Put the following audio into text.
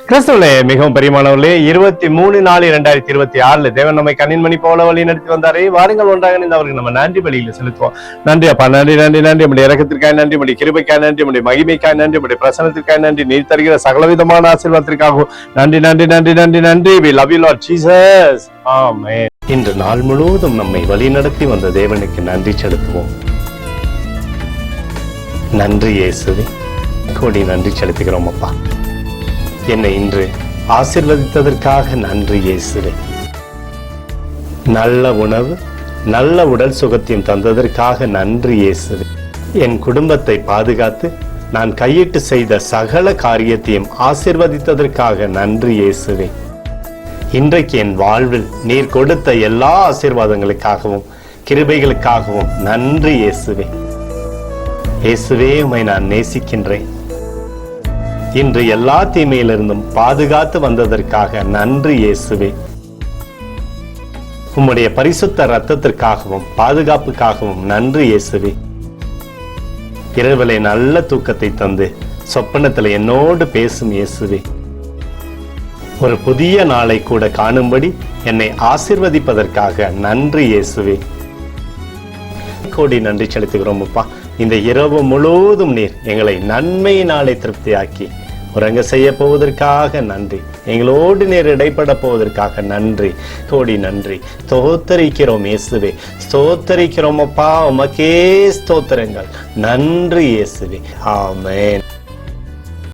கிறிஸ்துவிலே மிகவும் பெரியமானவர்களே, 23/4/2026 தேவன் நம்மை கண்ணின் மணி போல வழி நடத்தி வந்தாரே. வாருங்கள் ஒன்றாக இணைந்து அவருக்கு நம்ம நன்றி பலியில செலுத்துவோம். நன்றி அப்பா, நன்றி நன்றி நன்றி. நம்முடைய இரக்கத்திற்காக நன்றி, நம்முடைய கிருபைக்காக நன்றி, நம்முடைய மகிமைக்காக நன்றி, நம்முடைய பிரசனத்திற்காக நன்றி, நீர் தருகிற சகலவிதமான ஆசீர்வாதத்திற்காகவும் நன்றி நன்றி நன்றி நன்றி நன்றி. We love you Lord Jesus. ஆமென். இன்று நாள் முழுவதும் நம்மை வழி நடத்தி வந்த தேவனுக்கு நன்றி செலுத்துவோம். நன்றி இயேசுவே, கோடி நன்றி செலுத்துகிறோம் அப்பா. என்னை இன்று ஆசீர்வதித்ததற்காக நன்றி இயேசுவே. நல்ல உணவு, நல்ல உடல் சுகத்தையும் தந்ததற்காக நன்றி இயேசுவே. என் குடும்பத்தை பாதுகாத்து நான் கையிட்டு செய்த சகல காரியத்தையும் ஆசீர்வதித்ததற்காக நன்றி இயேசுவே. இன்றைக்கு என் வாழ்வில் நீர் கொடுத்த எல்லா ஆசீர்வாதங்களுக்காகவும் கிருபைகளுக்காகவும் நன்றி இயேசுவே. இயேசுவே, உம்மை நான் நேசிக்கின்றேன். இன்று எல்லா தீமையிலிருந்தும் பாதுகாத்து வந்ததற்காக நன்றி இயேசுவே. உம்முடைய பரிசுத்த இரத்தத்திற்காகவும் பாதுகாப்புக்காகவும் நன்றி இயேசுவே. இரவிலே நல்ல தூக்கத்தை தந்து சொப்பனத்தில் என்னோடு பேசும் இயேசுவே. ஒரு புதிய நாளை கூட காணும்படி என்னை ஆசீர்வதிப்பதற்காக நன்றி இயேசுவே. கோடி நன்றி செலுத்துகிறோம் அப்பா. இந்த இரவு முழுவதும் நீர் எங்களை நன்மையினாலே திருப்தியாக்கி உறங்க செய்ய போவதற்காக நன்றி. எங்களோடு நீர் இடைப்பட போவதற்காக நன்றி, கோடி நன்றி. ஸ்தோத்தரிக்கிறோம் இயேசுவே, ஸ்தோத்தரிக்கிறோம் அப்பா. உமக்கே ஸ்தோத்திரங்கள். நன்றி இயேசுவே. ஆமென்.